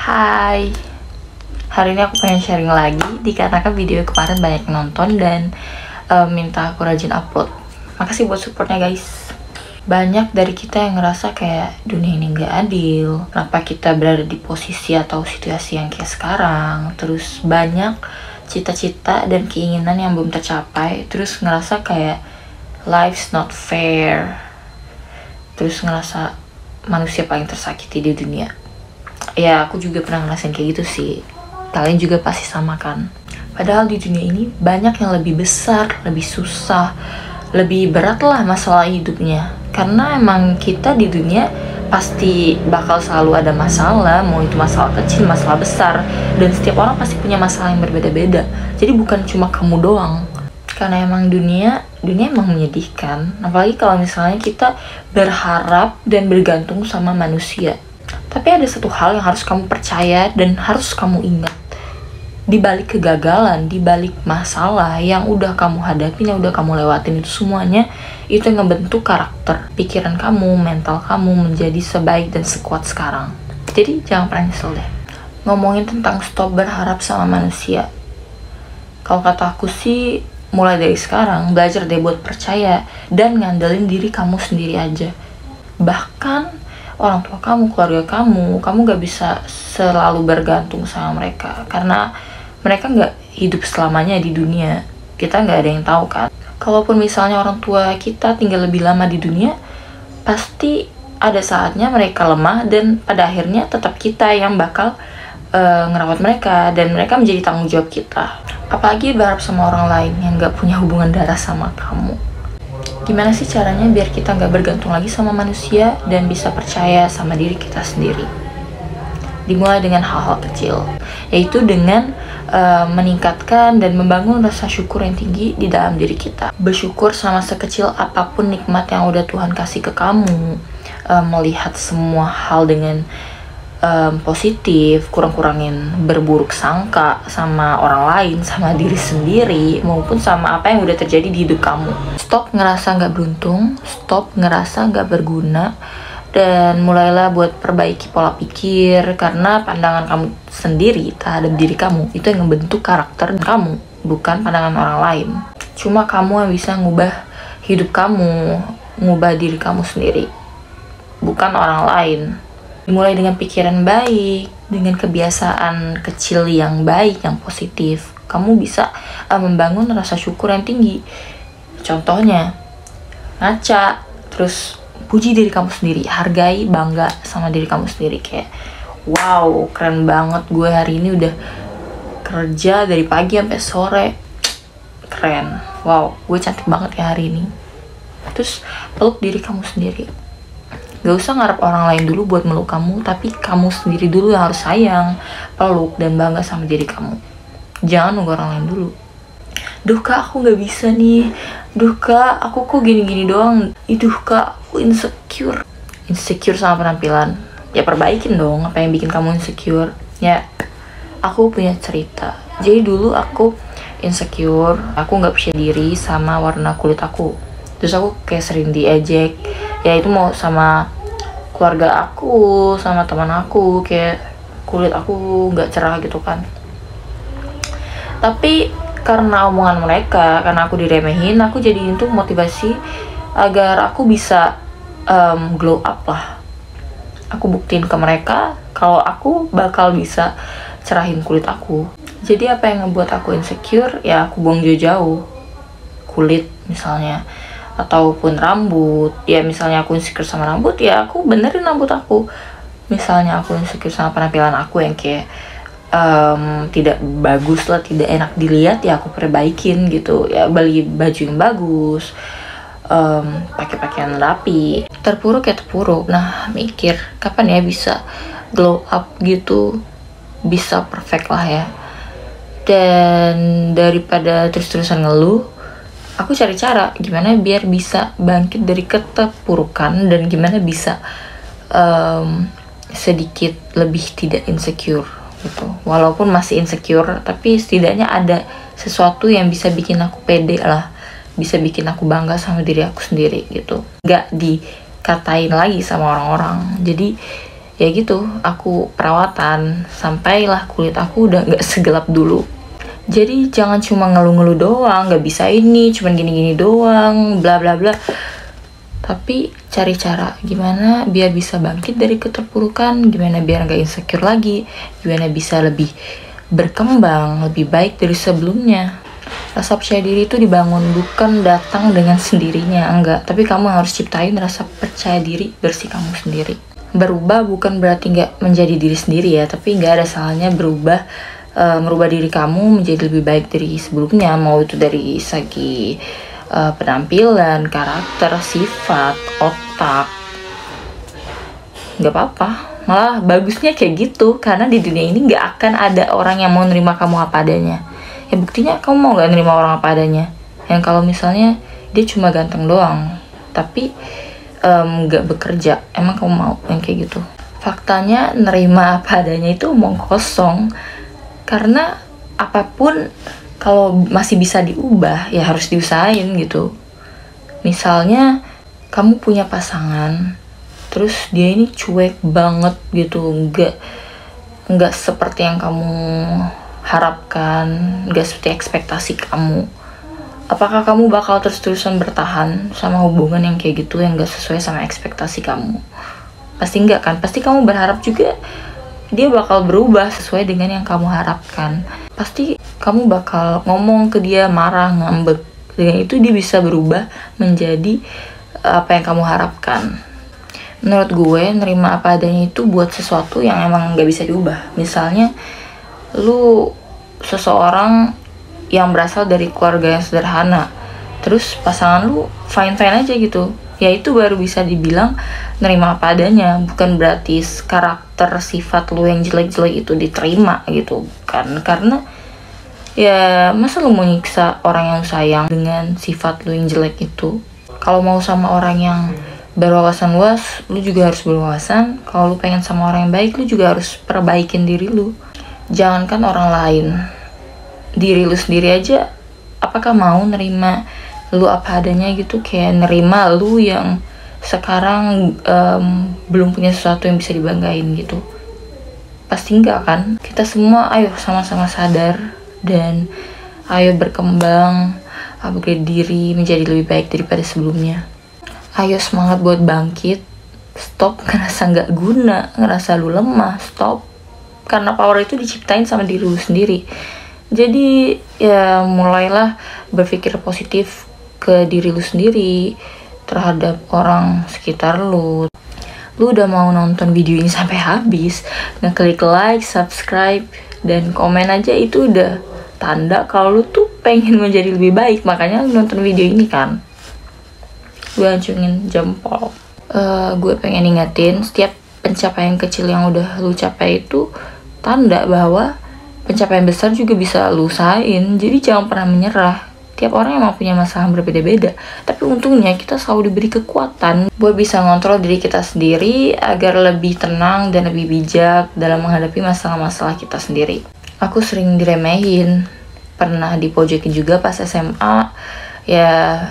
Hai, hari ini aku pengen sharing lagi dikarenakan video kemarin banyak yang nonton dan minta aku rajin upload. Makasih buat supportnya guys. Banyak dari kita yang ngerasa kayak dunia ini gak adil, kenapa kita berada di posisi atau situasi yang kayak sekarang. Terus banyak cita-cita dan keinginan yang belum tercapai, terus ngerasa kayak life's not fair. Terus ngerasa manusia paling tersakiti di dunia. Ya, aku juga pernah ngerasain kayak gitu sih. Kalian juga pasti sama kan? Padahal di dunia ini banyak yang lebih besar, lebih susah, lebih berat lah masalah hidupnya. Karena emang kita di dunia pasti bakal selalu ada masalah, mau itu masalah kecil, masalah besar. Dan setiap orang pasti punya masalah yang berbeda-beda. Jadi bukan cuma kamu doang. Karena emang dunia emang menyedihkan. Apalagi kalau misalnya kita berharap dan bergantung sama manusia. Tapi ada satu hal yang harus kamu percaya dan harus kamu ingat. Di balik kegagalan, di balik masalah yang udah kamu hadapin, yang udah kamu lewatin, itu semuanya itu yang ngebentuk karakter, pikiran kamu, mental kamu menjadi sebaik dan sekuat sekarang. Jadi jangan pernah nyesel deh. Ngomongin tentang stop berharap sama manusia. Kalau kata aku sih, mulai dari sekarang belajar deh buat percaya dan ngandelin diri kamu sendiri aja. Bahkan orang tua kamu, keluarga kamu gak bisa selalu bergantung sama mereka. Karena mereka gak hidup selamanya di dunia. Kita gak ada yang tahu kan. Kalaupun misalnya orang tua kita tinggal lebih lama di dunia, pasti ada saatnya mereka lemah dan pada akhirnya tetap kita yang bakal ngerawat mereka. Dan mereka menjadi tanggung jawab kita. Apalagi berharap sama orang lain yang gak punya hubungan darah sama kamu. Gimana sih caranya biar kita nggak bergantung lagi sama manusia dan bisa percaya sama diri kita sendiri? Dimulai dengan hal-hal kecil, yaitu dengan meningkatkan dan membangun rasa syukur yang tinggi di dalam diri kita. Bersyukur sama sekecil apapun nikmat yang udah Tuhan kasih ke kamu. Melihat semua hal dengan positif, kurang-kurangin berburuk sangka sama orang lain, sama diri sendiri, maupun sama apa yang udah terjadi di hidup kamu. Stop ngerasa nggak beruntung, stop ngerasa nggak berguna, dan mulailah buat perbaiki pola pikir, karena pandangan kamu sendiri terhadap diri kamu itu yang membentuk karakter kamu, bukan pandangan orang lain. Cuma kamu yang bisa ngubah hidup kamu, ngubah diri kamu sendiri, bukan orang lain. Dimulai dengan pikiran baik, dengan kebiasaan kecil yang baik, yang positif. Kamu bisa membangun rasa syukur yang tinggi. Contohnya, ngaca, terus puji diri kamu sendiri, hargai, bangga sama diri kamu sendiri. Kayak, wow, keren banget gue hari ini udah kerja dari pagi sampai sore. Keren, wow, gue cantik banget ya hari ini. Terus peluk diri kamu sendiri. Gak usah ngarep orang lain dulu buat meluk kamu, tapi kamu sendiri dulu yang harus sayang, peluk, dan bangga sama diri kamu. Jangan nunggu orang lain dulu. Duh kak, aku gak bisa nih. Duh kak, aku kok gini-gini doang. Duh kak, aku insecure. Insecure sama penampilan. Ya perbaikin dong apa yang bikin kamu insecure. Ya, aku punya cerita. Jadi dulu aku insecure, aku gak percaya diri sama warna kulit aku. Terus aku kayak sering diejek. Ya itu mau sama keluarga aku, sama teman aku, kayak kulit aku nggak cerah gitu kan. Tapi karena omongan mereka, karena aku diremehin, aku jadi itu motivasi agar aku bisa glow up lah. Aku buktiin ke mereka kalau aku bakal bisa cerahin kulit aku. Jadi apa yang ngebuat aku insecure, ya aku buang jauh-jauh. Kulit misalnya, ataupun rambut. Ya misalnya aku insecure sama rambut, ya aku benerin rambut aku. Misalnya aku insecure sama penampilan aku yang kayak tidak bagus lah, tidak enak dilihat, ya aku perbaikin gitu. Ya beli baju yang bagus, pakai pakaian rapi. Terpuruk ya terpuruk. Nah mikir kapan ya bisa glow up gitu, bisa perfect lah ya. Dan daripada terus-terusan ngeluh, aku cari cara gimana biar bisa bangkit dari keterpurukan dan gimana bisa sedikit lebih tidak insecure gitu. Walaupun masih insecure, tapi setidaknya ada sesuatu yang bisa bikin aku pede lah, bisa bikin aku bangga sama diri aku sendiri gitu. Gak dikatain lagi sama orang-orang. Jadi ya gitu, aku perawatan sampailah kulit aku udah nggak segelap dulu. Jadi jangan cuma ngeluh-ngeluh doang, nggak bisa ini, cuman gini-gini doang, bla bla bla. Tapi cari cara gimana biar bisa bangkit dari keterpurukan, gimana biar nggak insecure lagi, gimana bisa lebih berkembang, lebih baik dari sebelumnya. Rasa percaya diri itu dibangun bukan datang dengan sendirinya, enggak. Tapi kamu harus ciptain rasa percaya diri bersih kamu sendiri. Berubah bukan berarti nggak menjadi diri sendiri ya, tapi nggak ada salahnya merubah diri kamu menjadi lebih baik dari sebelumnya, mau itu dari segi penampilan, karakter, sifat, otak, nggak apa-apa. Malah bagusnya kayak gitu, karena di dunia ini nggak akan ada orang yang mau nerima kamu apa adanya. Ya buktinya kamu mau nggak nerima orang apa adanya? Yang kalau misalnya dia cuma ganteng doang, tapi nggak bekerja, emang kamu mau yang kayak gitu? Faktanya nerima apa adanya itu omong kosong, karena apapun kalau masih bisa diubah ya harus diusahain gitu. Misalnya kamu punya pasangan, terus dia ini cuek banget gitu, nggak seperti yang kamu harapkan, nggak seperti ekspektasi kamu. Apakah kamu bakal terus-terusan bertahan sama hubungan yang kayak gitu, yang nggak sesuai sama ekspektasi kamu? Pasti nggak kan? Pasti kamu berharap juga dia bakal berubah sesuai dengan yang kamu harapkan. Pasti kamu bakal ngomong ke dia, marah, ngambek. Dengan itu dia bisa berubah menjadi apa yang kamu harapkan. Menurut gue, nerima apa adanya itu buat sesuatu yang emang gak bisa diubah. Misalnya, lu seseorang yang berasal dari keluarga yang sederhana, terus pasangan lu fine-fine aja gitu, ya itu baru bisa dibilang nerima apa adanya. Bukan berarti karakter sifat lu yang jelek-jelek itu diterima gitu kan, karena ya masa lu mau nyiksa orang yang sayang dengan sifat lu yang jelek itu? Kalau mau sama orang yang berwawasan luas, lu juga harus berwawasan. Kalau lu pengen sama orang yang baik, lu juga harus perbaikin diri lu. Jangankan orang lain, diri lu sendiri aja, apakah mau nerima lu apa adanya gitu? Kayak nerima lu yang sekarang belum punya sesuatu yang bisa dibanggain gitu. Pasti enggak kan? Kita semua ayo sama-sama sadar dan ayo berkembang, upgrade diri menjadi lebih baik daripada sebelumnya. Ayo semangat buat bangkit. Stop ngerasa nggak guna, ngerasa lu lemah. Stop, karena power itu diciptain sama diri lu sendiri. Jadi ya mulailah berpikir positif ke diri lu sendiri, terhadap orang sekitar lu. Lu udah mau nonton video ini sampai habis, ngeklik like, subscribe, dan komen aja itu udah tanda kalau lu tuh pengen menjadi lebih baik. Makanya lu nonton video ini kan. Gue acungin jempol. Gue pengen ingetin, setiap pencapaian kecil yang udah lu capai itu tanda bahwa pencapaian besar juga bisa lu usahain. Jadi jangan pernah menyerah. Tiap orang emang punya masalah berbeda-beda, tapi untungnya kita selalu diberi kekuatan buat bisa ngontrol diri kita sendiri agar lebih tenang dan lebih bijak dalam menghadapi masalah-masalah kita sendiri. Aku sering diremehin, pernah dipojokin juga pas SMA, ya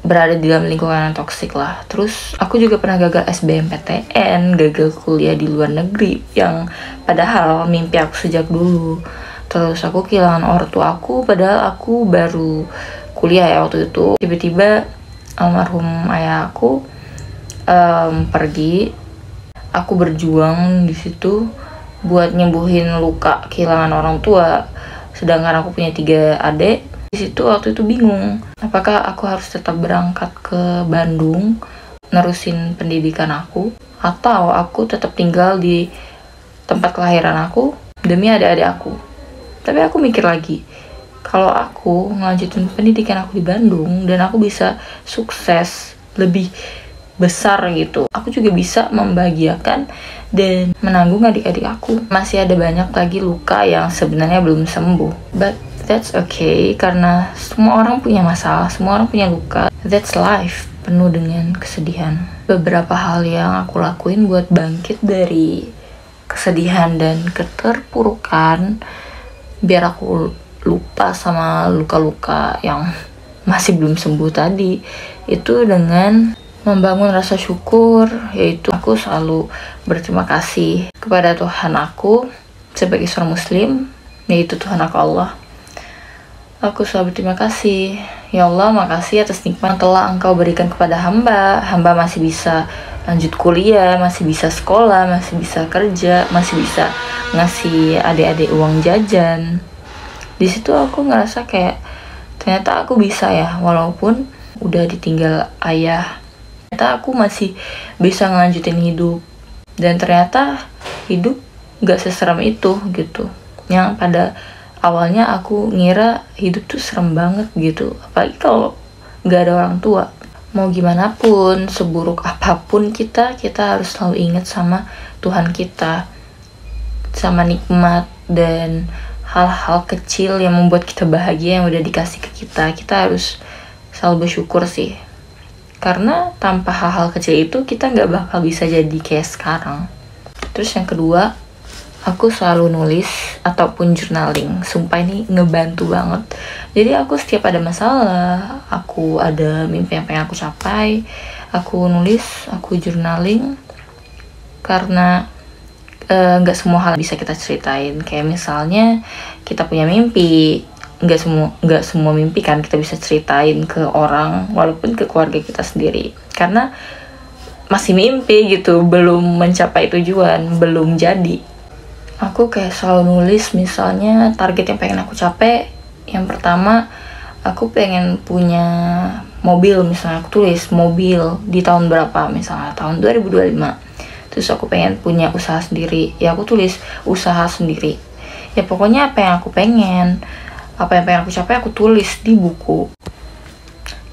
berada di dalam lingkungan yang toksik lah. Terus aku juga pernah gagal SBMPTN, gagal kuliah di luar negeri, yang padahal mimpi aku sejak dulu. Terus aku kehilangan ortu aku, padahal aku baru kuliah ya waktu itu. Tiba-tiba almarhum ayah aku pergi. Aku berjuang di situ buat nyembuhin luka kehilangan orang tua. Sedangkan aku punya 3 adik. Di situ waktu itu bingung, apakah aku harus tetap berangkat ke Bandung nerusin pendidikan aku, atau aku tetap tinggal di tempat kelahiran aku demi adik-adik aku. Tapi aku mikir lagi, kalau aku ngelanjutin pendidikan aku di Bandung dan aku bisa sukses lebih besar gitu, aku juga bisa membahagiakan dan menanggung adik-adik aku. Masih ada banyak lagi luka yang sebenarnya belum sembuh, but that's okay, karena semua orang punya masalah, semua orang punya luka. That's life, penuh dengan kesedihan. Beberapa hal yang aku lakuin buat bangkit dari kesedihan dan keterpurukan, biar aku lupa sama luka-luka yang masih belum sembuh tadi, itu dengan membangun rasa syukur, yaitu aku selalu berterima kasih kepada Tuhan aku sebagai seorang muslim, yaitu Tuhan aku Allah. Aku selalu berterima kasih, ya Allah, makasih atas nikmat yang telah Engkau berikan kepada hamba. Hamba masih bisa lanjut kuliah, masih bisa sekolah, masih bisa kerja, masih bisa ngasih adik-adik uang jajan. Di situ aku ngerasa kayak ternyata aku bisa ya, walaupun udah ditinggal ayah. Ternyata aku masih bisa ngelanjutin hidup. Dan ternyata hidup gak seseram itu gitu. Yang pada awalnya aku ngira hidup tuh serem banget gitu, apalagi kalau gak ada orang tua. Mau gimana pun, seburuk apapun kita harus selalu ingat sama Tuhan kita, sama nikmat dan hal-hal kecil yang membuat kita bahagia yang udah dikasih ke kita. Kita harus selalu bersyukur sih, karena tanpa hal-hal kecil itu kita gak bakal bisa jadi kayak sekarang. Terus yang kedua, aku selalu nulis ataupun journaling. Sumpah ini ngebantu banget. Jadi aku setiap ada masalah, aku ada mimpi yang pengen aku capai, aku nulis, aku journaling. Karena gak semua hal bisa kita ceritain. Kayak misalnya kita punya mimpi, gak semua mimpi kan kita bisa ceritain ke orang, walaupun ke keluarga kita sendiri. Karena masih mimpi gitu, belum mencapai tujuan, belum jadi. Aku kayak selalu nulis misalnya target yang pengen aku capai. Yang pertama, aku pengen punya mobil, misalnya aku tulis mobil di tahun berapa, misalnya tahun 2025. Terus aku pengen punya usaha sendiri, ya aku tulis usaha sendiri. Ya pokoknya apa yang pengen aku capai, aku tulis di buku.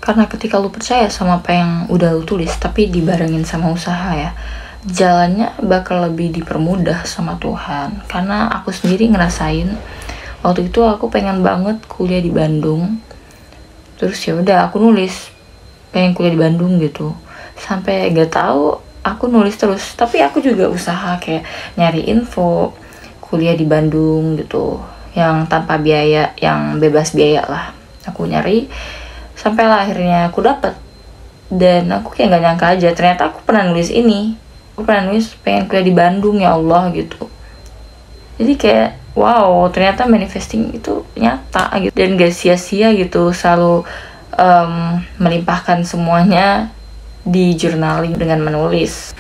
Karena ketika lu percaya sama apa yang udah lu tulis, tapi dibarengin sama usaha ya, jalannya bakal lebih dipermudah sama Tuhan. Karena aku sendiri ngerasain waktu itu aku pengen banget kuliah di Bandung. Terus ya udah aku nulis pengen kuliah di Bandung gitu. Sampai gak tahu aku nulis terus, tapi aku juga usaha kayak nyari info kuliah di Bandung gitu, yang tanpa biaya, yang bebas biaya lah. Aku nyari sampailah akhirnya aku dapet. Dan aku kayak gak nyangka aja, ternyata aku pernah nulis ini. Aku pernah nulis pengen kuliah di Bandung, ya Allah gitu. Jadi kayak wow, ternyata manifesting itu nyata gitu. Dan gak sia-sia gitu, selalu melimpahkan semuanya di journaling dengan menulis.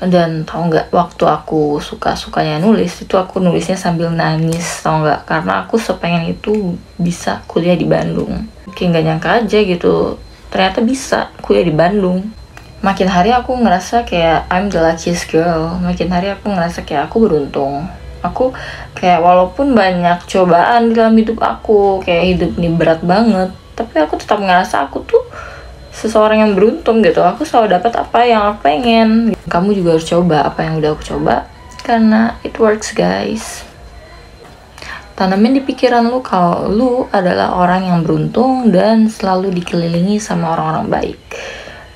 Dan tau gak, waktu aku suka-sukanya nulis, itu aku nulisnya sambil nangis, tau gak? Karena aku sepengen itu bisa kuliah di Bandung. Kayak gak nyangka aja gitu, ternyata bisa kuliah di Bandung. Makin hari aku ngerasa kayak I'm the luckiest girl. Makin hari aku ngerasa kayak aku beruntung. Aku kayak walaupun banyak cobaan di dalam hidup aku, kayak hidup ini berat banget, tapi aku tetap ngerasa aku tuh seseorang yang beruntung gitu. Aku selalu dapat apa yang aku pengen. Kamu juga harus coba apa yang udah aku coba, karena it works guys. Tanamin di pikiran lu kalau lu adalah orang yang beruntung dan selalu dikelilingi sama orang-orang baik.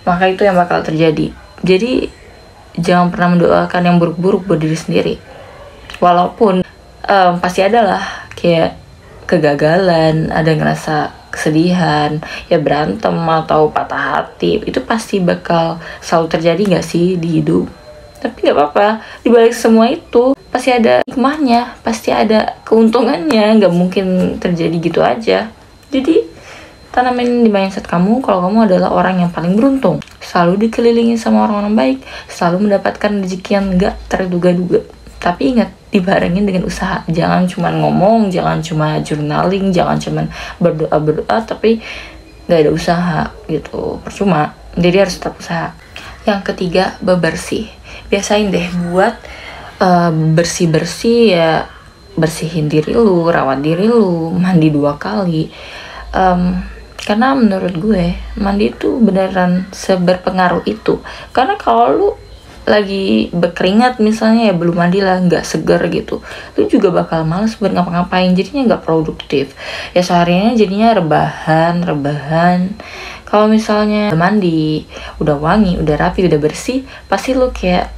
Maka itu yang bakal terjadi. Jadi jangan pernah mendoakan yang buruk-buruk buat diri sendiri. Walaupun pasti adalah kayak kegagalan, ada ngerasa kesedihan, ya berantem atau patah hati, itu pasti bakal selalu terjadi gak sih di hidup. Tapi gak apa-apa, dibalik semua itu pasti ada hikmahnya, pasti ada keuntungannya, gak mungkin terjadi gitu aja. Jadi tanamin di mindset kamu kalau kamu adalah orang yang paling beruntung, selalu dikelilingi sama orang-orang baik, selalu mendapatkan rezeki yang gak terduga-duga. Tapi ingat, dibarengin dengan usaha. Jangan cuma ngomong, jangan cuma journaling, jangan cuma berdoa tapi gak ada usaha gitu, percuma. Jadi harus tetap usaha. Yang ketiga, bebersih. Biasain deh buat bersih-bersih ya, bersihin diri lu, rawat diri lu, mandi 2 kali. Karena menurut gue mandi itu beneran seberpengaruh itu. Karena kalau lu lagi berkeringat misalnya, ya belum mandi lah, nggak seger gitu, lu juga bakal males buat ngapa-ngapain, jadinya nggak produktif. Ya sehariannya jadinya rebahan. Kalau misalnya udah mandi, udah wangi, udah rapi, udah bersih, pasti lu kayak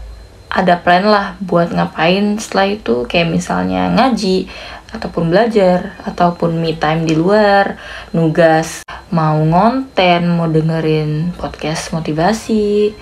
ada plan lah buat ngapain setelah itu. Kayak misalnya ngaji, ataupun belajar, ataupun me time di luar, nugas, mau ngonten, mau dengerin podcast motivasi.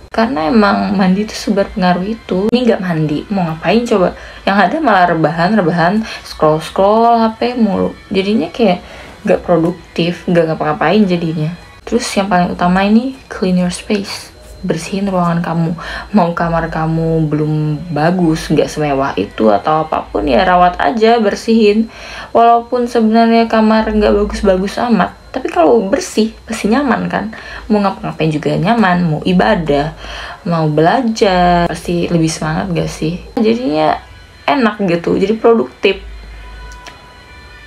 Karena emang mandi itu seberpengaruh itu. Ini nggak mandi, mau ngapain coba? Yang ada malah rebahan, scroll HP mulu. Jadinya kayak nggak produktif, nggak ngapa-ngapain jadinya. Terus yang paling utama ini, clean your space. Bersihin ruangan kamu. Mau kamar kamu belum bagus, nggak semewah itu atau apapun, ya rawat aja, bersihin. Walaupun sebenarnya kamar nggak bagus-bagus amat, tapi kalau bersih pasti nyaman kan. Mau ngapa-ngapain juga nyaman. Mau ibadah, mau belajar, pasti lebih semangat gak sih? Jadinya enak gitu, jadi produktif.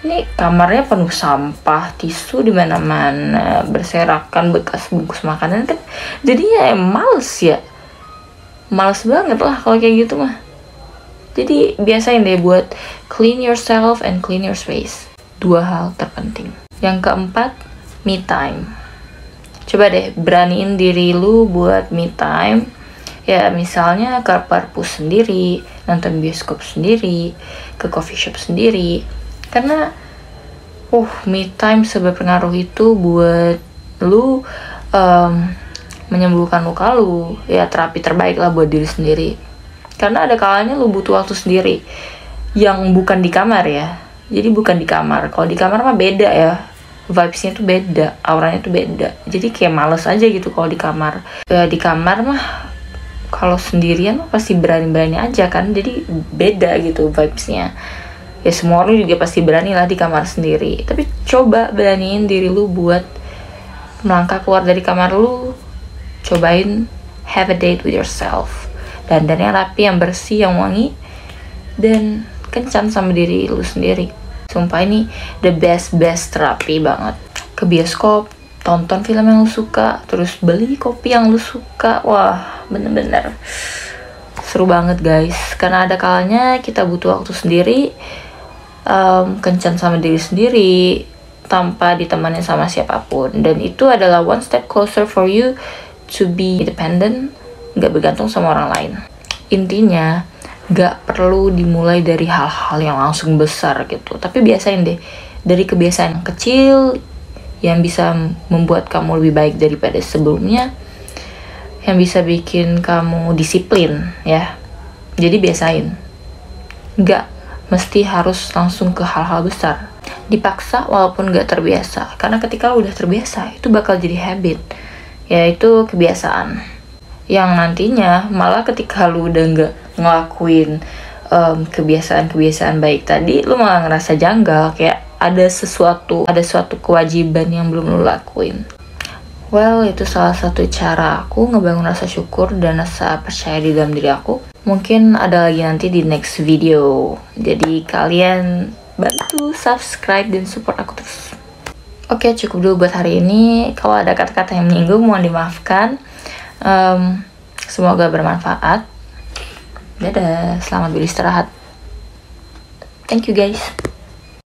Ini kamarnya penuh sampah, tisu di mana-mana, berserakan bekas bungkus makanan kan. Jadinya males ya. Males banget lah kalau kayak gitu mah. Jadi biasain deh buat clean yourself and clean your space. 2 hal terpenting. Yang keempat, me time. Coba deh beraniin diri lu buat me time. Ya misalnya ke perpus sendiri, nonton bioskop sendiri, ke coffee shop sendiri. Karena me time seberpengaruh itu buat lu menyembuhkan luka lu. Ya terapi terbaik lah buat diri sendiri. Karena ada kalanya lu butuh waktu sendiri yang bukan di kamar ya. Jadi bukan di kamar. Kalau di kamar mah beda ya, vibesnya tuh beda, auranya tuh beda. Jadi kayak males aja gitu kalau di kamar. Ya di kamar mah kalau sendirian mah pasti berani-berani aja kan. Jadi beda gitu vibesnya. Ya semua orang juga pasti berani lah di kamar sendiri. Tapi coba beraniin diri lu buat melangkah keluar dari kamar lu. Cobain have a date with yourself. Dandannya rapi, yang bersih, yang wangi, dan kencan sama diri lu sendiri. Sumpah ini the best terapi banget. Ke bioskop, tonton film yang lu suka, terus beli kopi yang lu suka. Wah, bener-bener seru banget guys. Karena ada kalanya kita butuh waktu sendiri, kencan sama diri sendiri, tanpa ditemani sama siapapun. Dan itu adalah one step closer for you to be independent, gak bergantung sama orang lain. Intinya gak perlu dimulai dari hal-hal yang langsung besar gitu, tapi biasain deh dari kebiasaan yang kecil yang bisa membuat kamu lebih baik daripada sebelumnya, yang bisa bikin kamu disiplin ya. Jadi biasain, gak mesti harus langsung ke hal-hal besar. Dipaksa walaupun gak terbiasa, karena ketika lo udah terbiasa itu bakal jadi habit, yaitu kebiasaan yang nantinya malah ketika lu udah nggak ngelakuin kebiasaan-kebiasaan baik tadi, lu malah ngerasa janggal, kayak ada suatu kewajiban yang belum lu lakuin. Well, itu salah satu cara aku ngebangun rasa syukur dan rasa percaya di dalam diri aku. Mungkin ada lagi nanti di next video. Jadi kalian bantu subscribe dan support aku terus. Oke, cukup dulu buat hari ini. Kalau ada kata-kata yang menyinggung, mohon dimaafkan. Semoga bermanfaat. Dadah, selamat beristirahat. Thank you guys.